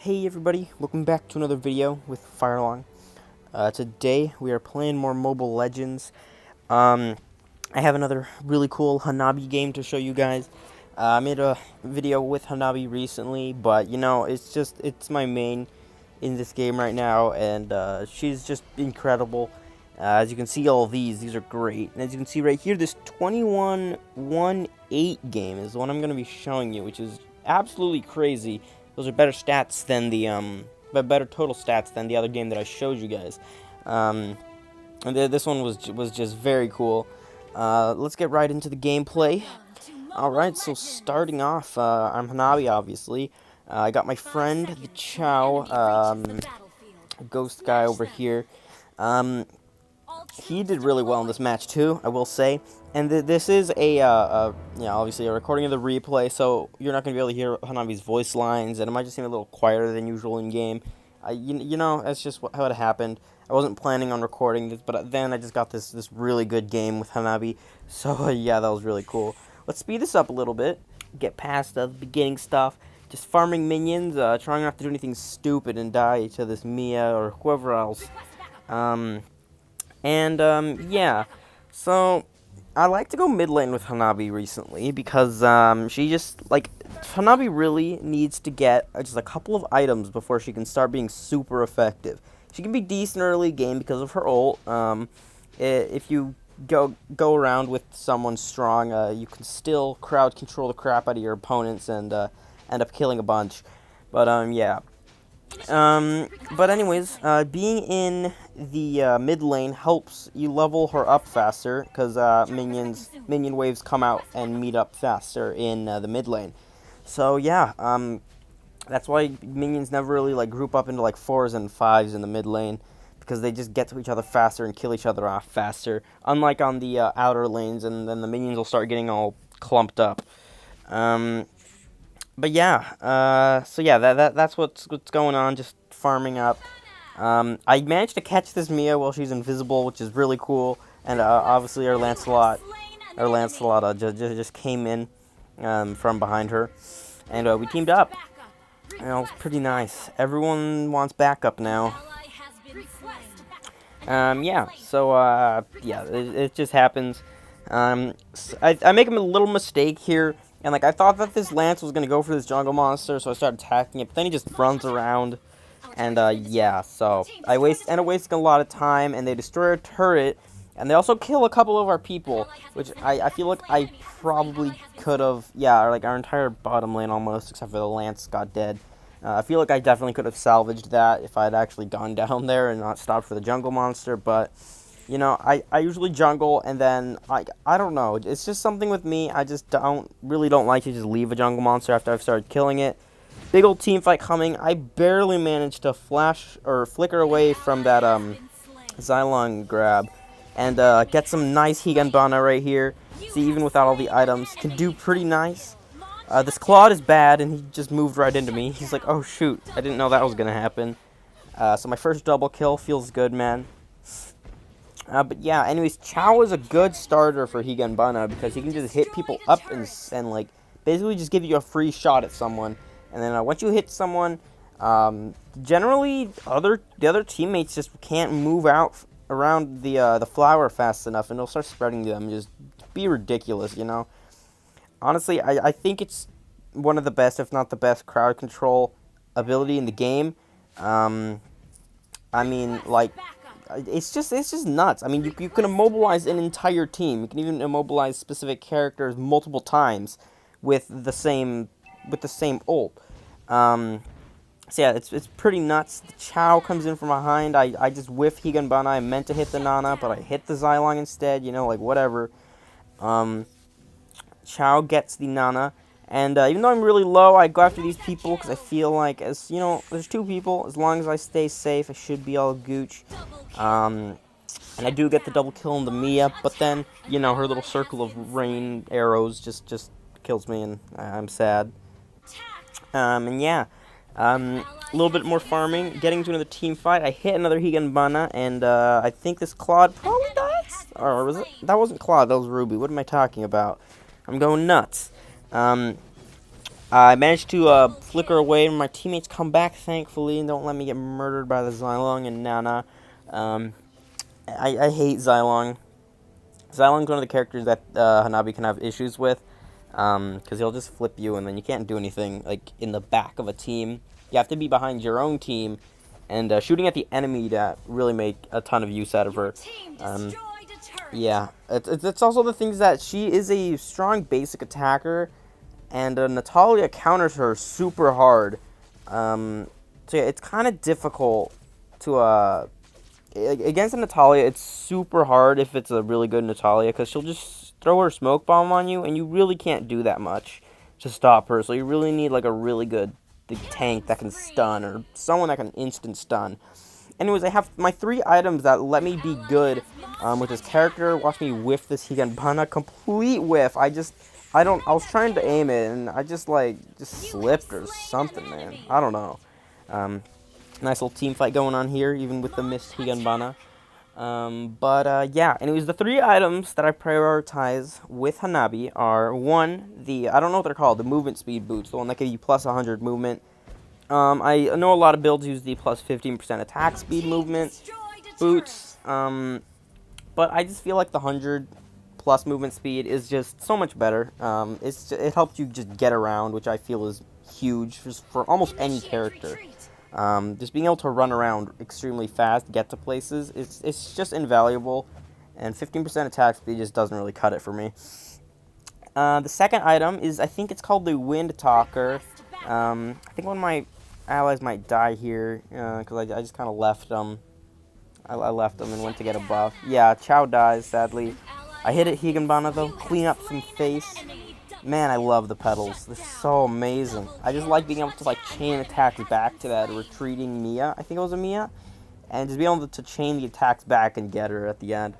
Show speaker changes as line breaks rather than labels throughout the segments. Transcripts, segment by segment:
Hey everybody, welcome back to another video with Firelong. Today we are playing more Mobile Legends. I have another really cool Hanabi game to show you guys. I made a video with Hanabi recently, but it's my main in this game right now, and she's just incredible. As you can see, all these are great. And as you can see right here, this 21-1-8 game is the one I'm going to be showing you, which is absolutely crazy. Those are better stats than the better total stats than the other game that I showed you guys. And this one was just very cool. Let's get right into the gameplay. Alright, so starting off, I'm Hanabi, obviously. I got my friend, the Chow, ghost guy over here. He did really well in this match too, I will say. And this is obviously a recording of the replay, so you're not going to be able to hear Hanabi's voice lines, and it might just seem a little quieter than usual in game. That's just how it happened. I wasn't planning on recording this, but then I just got this really good game with Hanabi, so yeah, that was really cool. Let's speed this up a little bit, get past the beginning stuff, just farming minions, trying not to do anything stupid and die to this Mia or whoever else. Yeah, so I like to go mid lane with Hanabi recently because Hanabi really needs to get just a couple of items before she can start being super effective. She can be decent early game because of her ult. If you go around with someone strong, you can still crowd control the crap out of your opponents and end up killing a bunch. But yeah. But anyways, being in the mid lane helps you level her up faster because minion waves come out and meet up faster in the mid lane. So yeah, that's why minions never really group up into 4s and 5s in the mid lane because they just get to each other faster and kill each other off faster. Unlike on the outer lanes, and then the minions will start getting all clumped up. But yeah, so yeah, that's what's going on, just farming up. I managed to catch this Mia while she's invisible, which is really cool, and obviously our Lancelot just came in from behind her, and we teamed up. And it was pretty nice. Everyone wants backup now. Yeah, so yeah, it just happens. I make a little mistake here. And I thought that this Lance was gonna go for this jungle monster, so I started attacking it. But then he just runs around, and yeah. So I wasting a lot of time, and they destroy our turret, and they also kill a couple of our people, which I feel like I probably could have. Yeah, our entire bottom lane almost, except for the Lance, got dead. I feel like I definitely could have salvaged that if I had actually gone down there and not stopped for the jungle monster, but. I usually jungle, and then, I don't know, it's just something with me. I just really don't like to just leave a jungle monster after I've started killing it. Big old team fight coming. I barely managed to flash or flicker away from that Xylong grab and get some nice Higanbana right here. See, even without all the items, can do pretty nice. This Claude is bad, and he just moved right into me. He's like, oh shoot, I didn't know that was gonna happen. So my first double kill feels good, man. But yeah, anyways, Chow is a good starter for Higanbana because he can just hit people up and basically just give you a free shot at someone. And then once you hit someone, generally the other teammates just can't move out around the flower fast enough, and they'll start spreading them. Just be ridiculous, Honestly, I think it's one of the best, if not the best, crowd control ability in the game. I mean, it's just nuts. I mean, you can immobilize an entire team. You can even immobilize specific characters multiple times with the same ult. So yeah, it's pretty nuts. The Chow comes in from behind. I just whiff Higanbana. I meant to hit the Nana, but I hit the Xylong instead. Whatever. Chow gets the Nana. And even though I'm really low, I go after these people because I feel like, there's two people. As long as I stay safe, I should be all gooch. And I do get the double kill on the Mia, but then, her little circle of rain arrows just kills me, and I'm sad. And yeah, a little bit more farming, getting to another team fight. I hit another Higanbana, and I think this Claude probably dies? Or was it? That wasn't Claude, that was Ruby. What am I talking about? I'm going nuts. I managed to flicker away, and my teammates come back, thankfully, and don't let me get murdered by the Xylong and Nana. Um, I hate Xylong. Xylong's one of the characters that Hanabi can have issues with, because he'll just flip you, and then you can't do anything, like, in the back of a team. You have to be behind your own team, and shooting at the enemy to really make a ton of use out of her. Yeah, it's also the things that she is a strong basic attacker, and Natalia counters her super hard. So yeah, it's kind of difficult to against Natalia. It's super hard if it's a really good Natalia, because she'll just throw her smoke bomb on you, and you really can't do that much to stop her. So you really need like a really good tank that can stun, or someone that can instant stun. Anyways, I have my 3 items that let me be good with this character. Watch me whiff this Higanbana. Complete whiff. I was trying to aim it, and I just slipped or something, man. I don't know. Nice little team fight going on here, even with the missed Higanbana. Yeah. Anyways, the 3 items that I prioritize with Hanabi are, 1, I don't know what they're called, the movement speed boots, the one that gives you plus 100 movement. I know a lot of builds use the plus 15% attack speed movement boots, but I just feel like the 100 plus movement speed is just so much better. It helps you just get around, which I feel is huge for almost any character. Just being able to run around extremely fast, get to places, it's just invaluable, and 15% attack speed just doesn't really cut it for me. The second item is, I think it's called the Wind Talker. I think one of my allies might die here, because I just kind of left them. I left them and went to get a buff. Yeah, Chow dies, sadly. I hit it Higanbana, though. Clean up some face. Man, I love the petals. They're so amazing. I just like being able to, chain attacks back to that retreating Mia. I think it was a Mia. And just being able to chain the attacks back and get her at the end.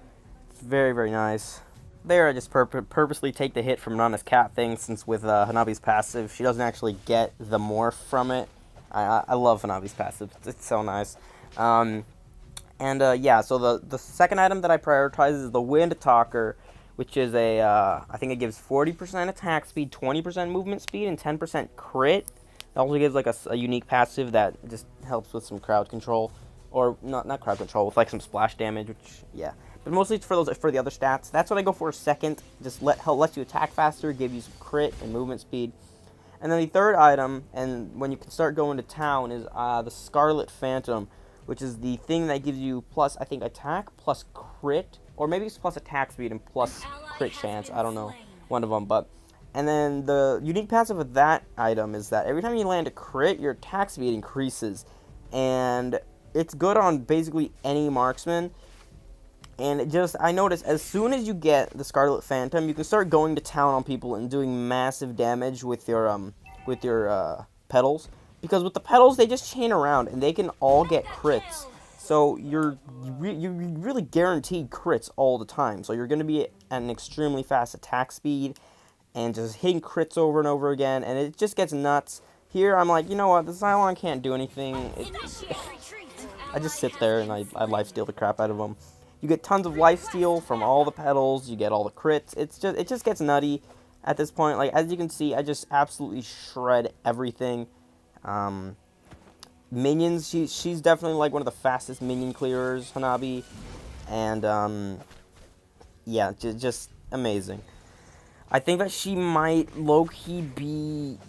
It's very, very nice. There, I just purposely take the hit from Nana's cat thing, since with Hanabi's passive, she doesn't actually get the morph from it. I love Hanabi's passive. It's so nice. Yeah, so the second item that I prioritize is the Wind Talker, which is I think it gives 40% attack speed, 20% movement speed, and 10% crit. It also gives a unique passive that just helps with some crowd control, or not crowd control, with some splash damage, which, yeah. But mostly it's for the other stats. That's what I go for second. Just lets you attack faster, give you some crit and movement speed. And then the third item, and when you can start going to town, is the Scarlet Phantom, which is the thing that gives you plus, I think, attack, plus crit, or maybe it's plus attack speed and plus crit chance. I don't know, one of them. And then the unique passive of that item is that every time you land a crit, your attack speed increases. And it's good on basically any marksman. And I noticed as soon as you get the Scarlet Phantom, you can start going to town on people and doing massive damage with your petals. Because with the petals, they just chain around and they can all get crits. So you really guaranteed crits all the time. So you're going to be at an extremely fast attack speed and just hitting crits over and over again. And it just gets nuts. Here, I'm like, you know what? The Xylon can't do anything. I just sit there and I lifesteal the crap out of them. You get tons of lifesteal from all the petals. You get all the crits. It just gets nutty at this point. As you can see, I just absolutely shred everything. Minions, she's definitely one of the fastest minion clearers, Hanabi. And yeah, just amazing. I think that she might low-key be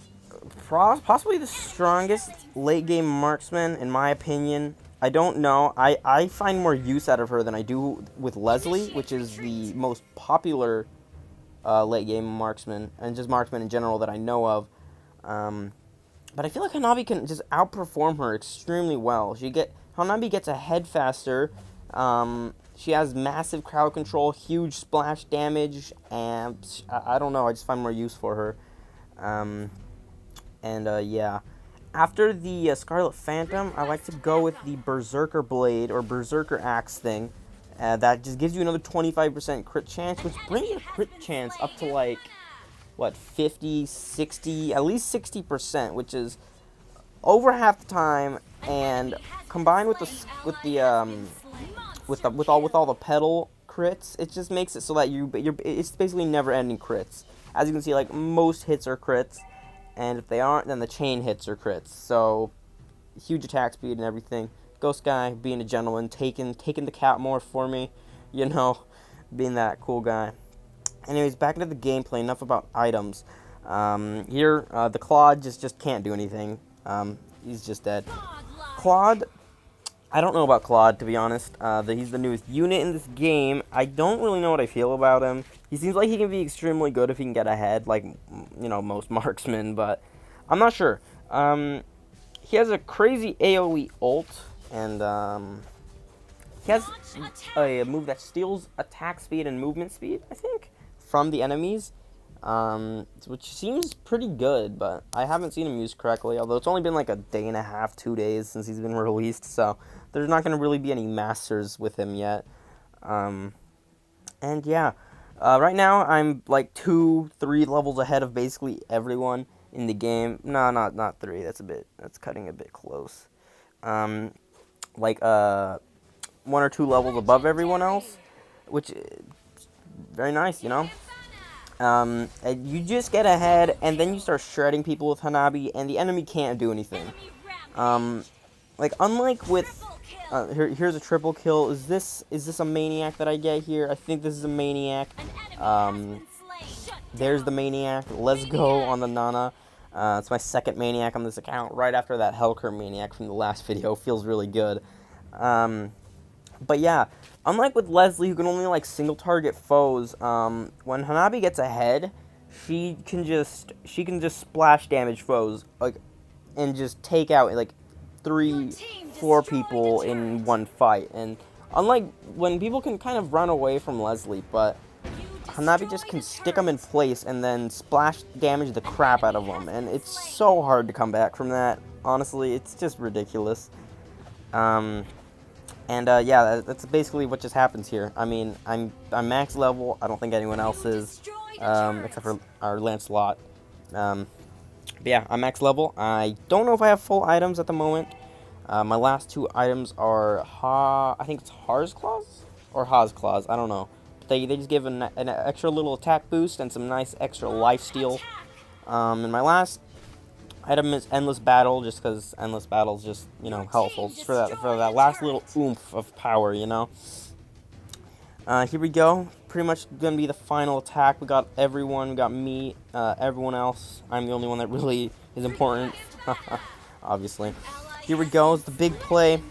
possibly the strongest late-game marksman, in my opinion. I don't know. I find more use out of her than I do with Leslie, which is the most popular late-game marksman, and just marksman in general that I know of. But I feel like Hanabi can just outperform her extremely well. Hanabi gets ahead faster. She has massive crowd control, huge splash damage, and I don't know. I just find more use for her. Yeah. After the Scarlet Phantom, I like to go with the Berserker Blade, or Berserker Axe thing. That just gives you another 25% crit chance, which brings your crit chance up to, 50, 60, at least 60%, which is over half the time, and combined with all the pedal crits, it just makes it so that it's basically never-ending crits. As you can see, most hits are crits. and if they aren't, then the chain hits are crits. So huge attack speed and everything. Ghost Guy being a gentleman, taking the cat more for me, you know, being that cool guy. Anyways, back into the gameplay. Enough about items. Here, the Claude just can't do anything. He's just dead. Claude, I don't know about Claude, to be honest. He's the newest unit in this game. I don't really know what I feel about him. He seems like he can be extremely good if he can get ahead, like, you know, most marksmen, but I'm not sure. He has a crazy AoE ult, and he has a move that steals attack speed and movement speed, I think, from the enemies, which seems pretty good, but I haven't seen him used correctly, although it's only been like a day and a half, 2 days since he's been released, so there's not going to really be any masters with him yet. And yeah, right now I'm like 2-3 levels ahead of basically everyone in the game. No, not 3. That's cutting a bit close. Like 1 or 2 levels above everyone else, which is very nice, you know. And you just get ahead, and then you start shredding people with Hanabi, and the enemy can't do anything. Like unlike with here's a triple kill. Is this a maniac that I get here? I think this is a maniac. There's the maniac. Let's go on the Nana. It's my second maniac on this account, right after that Helker maniac from the last video. Feels really good. But yeah, unlike with Leslie, who can only like single target foes, when Hanabi gets ahead, she can just splash damage foes, like, and just take out like 3-4 people in one fight. And unlike when people can kind of run away from Leslie, but Hanabi just can stick them in place and then splash damage the crap out of them, and it's so hard to come back from that. Honestly, it's just ridiculous. Yeah, that's basically what just happens here. I mean, I'm max level. I don't think anyone else is, except for our Lancelot. But yeah, I'm max level. I don't know if I have full items at the moment. My last 2 items are I think it's Ha's Claws or Ha's Claws. I don't know. But they just give an extra little attack boost and some nice extra lifesteal. And my last item is Endless Battle, just because Endless Battle is just, you know, helpful. Just for that last little oomph of power, you know. Here we go. Pretty much gonna be the final attack. We got everyone. We got me. Everyone else. I'm the only one that really is important. Obviously. Here we go. It's the big play.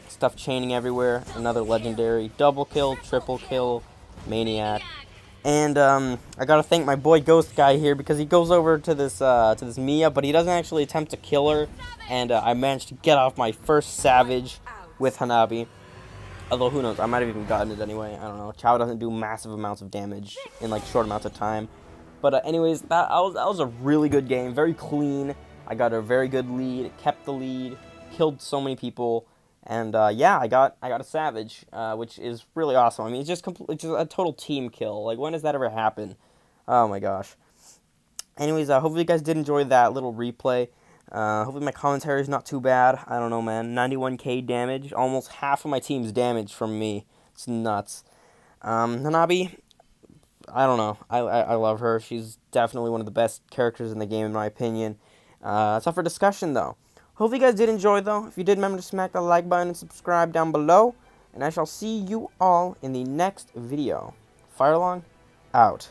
Stuff chaining everywhere. Another legendary. Double kill. Triple kill. Maniac. And I gotta thank my boy Ghost Guy here, because he goes over to this Mia, but he doesn't actually attempt to kill her. And I managed to get off my first Savage with Hanabi. Although who knows, I might have even gotten it anyway. I don't know. Chow doesn't do massive amounts of damage in like short amounts of time. But anyways, that was a really good game, very clean. I got a very good lead, kept the lead, killed so many people. And yeah, I got a Savage, which is really awesome. I mean, it's just a total team kill. Like, when does that ever happen? Oh my gosh. Anyways, hopefully you guys did enjoy that little replay. Hopefully my commentary is not too bad. I don't know, man. 91k damage, almost half of my team's damage from me. It's nuts. Hanabi, I don't know. I love her. She's definitely one of the best characters in the game, in my opinion. It's up for discussion, though. Hopefully you guys did enjoy, though. If you did, remember to smack the like button and subscribe down below. And I shall see you all in the next video. Firelong, out.